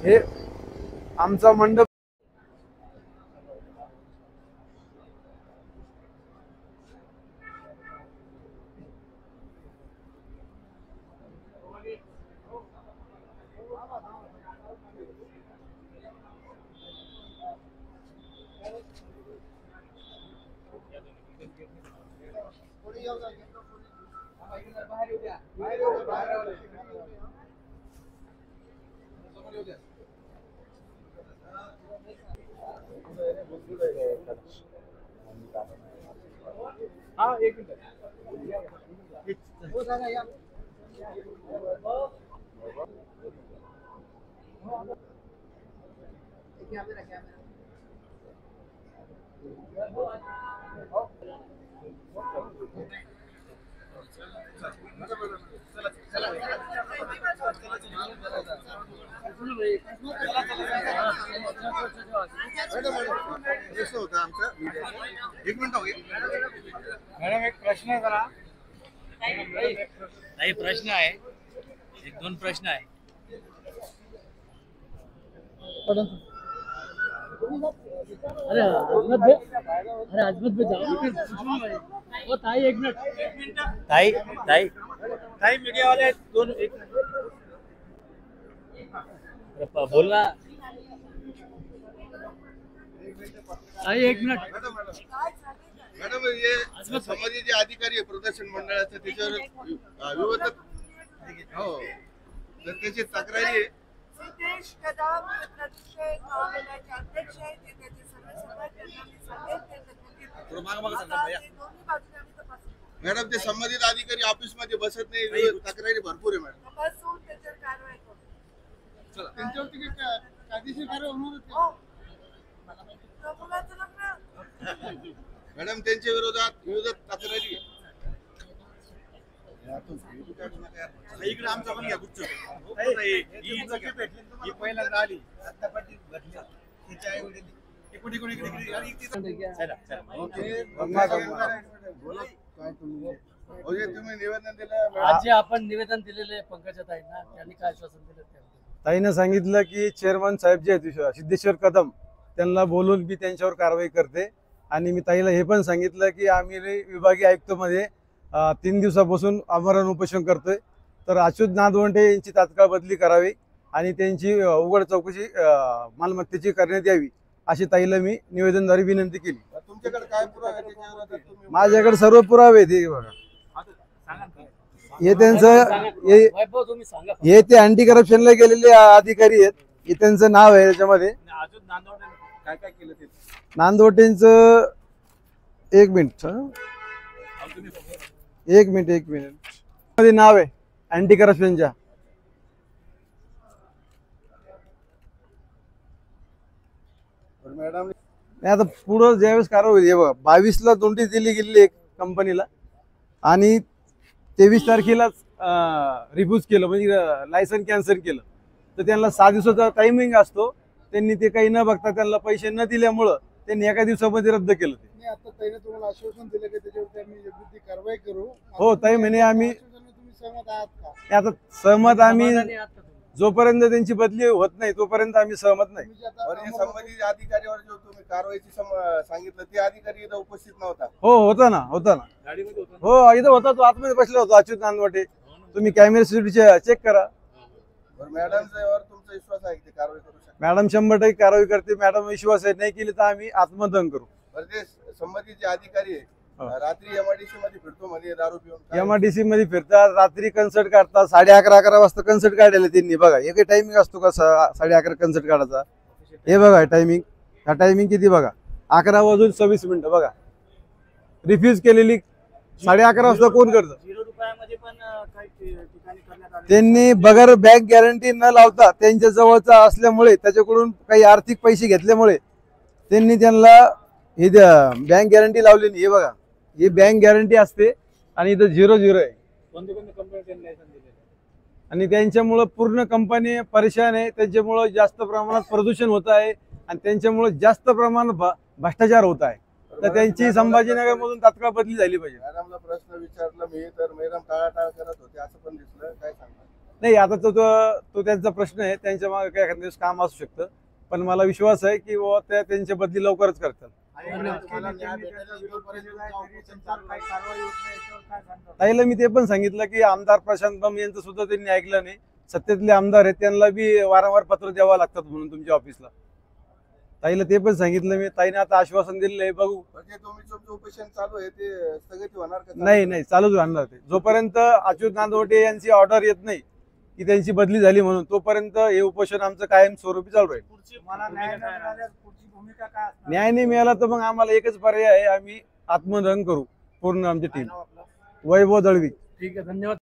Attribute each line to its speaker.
Speaker 1: हे आमचा मंडप एक मिनिट हो मॅडम, एक प्रश्न आहे जरा.
Speaker 2: काही प्रश्न आहे, एक दोन प्रश्न आहे.
Speaker 3: अरे अजमत भाई जाओ. ताई एक मिनिट.
Speaker 2: ताई ताई ताई मीडिया वाले दोन एक बोल ना.
Speaker 3: ताई एक मिनिट.
Speaker 1: मॅडम, हे समाजाचे अधिकारी आहे प्रदर्शन मंडळाचं, त्याच्यावर विरोधात हो तर त्याची तक्रारी आहे.
Speaker 4: सिद्धेश कदम प्रतिष्ठे महामंडळाचे अध्यक्ष आहेत, ते त्याचे सर्व
Speaker 1: मॅडम, ते संबंधित अधिकारी ऑफिस मध्ये बसत नाही, तक्रारी भरपूर आहे मॅडम.
Speaker 4: बसून त्याच्यावर कारवाई करू.
Speaker 1: चला, त्यांच्यावरती कायदेशीर कारवाई होणार
Speaker 4: मुलाचं लग्न
Speaker 1: मॅडम, त्यांच्या विरोधात तक्रारी आहे.
Speaker 2: इकडे आमचा पण घ्या गुच्छ. ही पहिल्यांदा आली, आता पण घटली तिच्या आई वडील इकडे इकडे
Speaker 1: तुम्ही निवेदन दिलं.
Speaker 3: आज जे आपण निवेदन दिलेले पंकजा ताईंना, त्यांनी काय आश्वासन दिलं?
Speaker 5: ताईनं सांगितलं की चेअरमन साहेब जे आहेत सिद्धेश्वर कदम, त्यांना बोलून मी त्यांच्यावर कारवाई करते. आणि मी ताईला हे पण सांगितलं की आम्ही विभागीय आयुक्तमध्ये 3 दिवसापासून आमरण उपोषण करतोय, तर अच्युत नादवंडे यांची तात्काळ बदली करावी आणि त्यांची उघड चौकशी मालमत्तेची करण्यात यावी, अशी ताईला मी निवेदनद्वारे विनंती केली.
Speaker 1: तुमच्याकडे काय पुरावे?
Speaker 5: माझ्याकडे सर्व पुरावे ते बघा. हे त्यांचं हे ते अँटी करप्शनला गेलेले अधिकारी आहेत. हे त्यांचं नाव आहे याच्यामध्ये.
Speaker 2: काय काय केलं ते
Speaker 5: नांदवटेंचं एक मिनिट मध्ये नाव आहे अँटी करप्शनच्या.
Speaker 1: मॅडम,
Speaker 5: आता पुढं ज्यावेळेस कारवाई होईल, 22ला नोटीस दिली गेली एक कंपनीला आणि 23 तारखेलाच रिफ्यूज केलं, म्हणजे लायसन कॅन्सल केलं. तर त्यांना 6 दिवसाचा टायमिंग असतो. त्यांनी ते काही न बघता त्यांना पैसे न दिल्यामुळं त्यांनी एका दिवसामध्ये रद्द केलं. ते
Speaker 1: आता ताईने तुम्हाला आश्वासन दिलं की त्याच्यावर आम्ही योग्य ती कारवाई करू.
Speaker 5: हो ताई म्हणे आम्ही
Speaker 1: तुम्ही सहमत आहात का?
Speaker 5: आता सहमत आम्ही जोपर्यंत त्यांची बदली होत नाही तोपर्यंत आम्ही सहमत नाही.
Speaker 1: संबंधित अधिकाऱ्यावर जो तुम्ही कारवाईची सांगितलं ते अधिकारी इथं उपस्थित नव्हता?
Speaker 5: हो होता ना. हो इथं होता, तो आतमध्ये बसला होता अच्युत नांदवटे. तुम्ही कॅमेरा सीसीटीव्ही चेक करा.
Speaker 1: मॅडमवर तुमचा विश्वास आहे की कारवाई करू शकता?
Speaker 5: मॅडम 100% कारवाई करते. मॅडम विश्वास आहे, नाही केली तर आम्ही आत्मदहन करू.
Speaker 1: ते संबंधित जे अधिकारी आहे रात्री एमआयडीसी मध्ये फिरतो, मध्ये दारू पिऊन
Speaker 5: एमआयडीसी मध्ये फिरतात, रात्री कन्सर्ट काढतात. 11:30 वाजता कन्सर्ट काढलेले त्यांनी. बघा एक टायमिंग असतो का 11:30 कन्सर्ट काढायचा? हे बघा टायमिंग, हा टायमिंग किती बघा, 11:26 बघा. रिफ्यूज केलेली 11:30 वाजता कोण करतं?
Speaker 2: 0 रुपयामध्ये पण काही ठिकाणी करण्यात आले.
Speaker 5: त्यांनी बगर बँक गॅरंटी न लावता त्यांच्या जवळचा असल्यामुळे, त्याच्याकडून काही आर्थिक पैसे घेतल्यामुळे त्यांनी त्यांना हे बँक गॅरंटी लावली नाही. हे बघा, ही बँक गॅरंटी असते आणि इथं 0-0 आहे.
Speaker 2: कोणते कंपनी त्यांनी लायसन दिलेलं?
Speaker 5: आणि त्यांच्यामुळं पूर्ण कंपनी परेशान आहे. त्यांच्यामुळं जास्त प्रमाणात प्रदूषण होत आहे आणि त्यांच्यामुळं जास्त प्रमाणात भ्रष्टाचार होत आहे. तर त्यांची संभाजीनगर मधून तात्काळ बदली झाली पाहिजे.
Speaker 1: मॅडमला प्रश्न विचारला मी तर मॅडम टाळाटाळ करत होते असं पण दिसलं. काय सांगणार?
Speaker 5: नाही, आता तो त्यांचा प्रश्न आहे. त्यांच्या मागे काय एखाद्या दिवस काम असू शकतं, पण मला विश्वास आहे की बाबा त्या त्यांची बदली लवकरच करतात. ताईला मी ते पण सांगितलं की आमदार प्रशांत बंब यांचं सुद्धा त्यांनी ऐकलं नाही. सत्तेतले आमदार आहेत, त्यांना बी वारंवार पत्र द्यावं लागतात म्हणून तुमच्या ऑफिसला. ताईला ते पण सांगितलं मी. ताईने आता आश्वासन दिलेलं आहे, बघू.
Speaker 1: म्हणजे तुमचं उपोषण चालू आहे ते स्थगित होणार का?
Speaker 5: नाही, चालूच राहणार ते. जोपर्यंत अच्युत नांदवटे यांची ऑर्डर येत नाही की त्यांची बदली झाली म्हणून, तोपर्यंत हे उपोषण आमचं कायम स्वरूपी चालू आहे. न्याय नाही मिळाला तर मग आम्हाला एकच पर्याय आहे, आम्ही आत्मदहन करू पूर्ण आमची टीम. वैभव दळवी.
Speaker 3: ठीक आहे, धन्यवाद.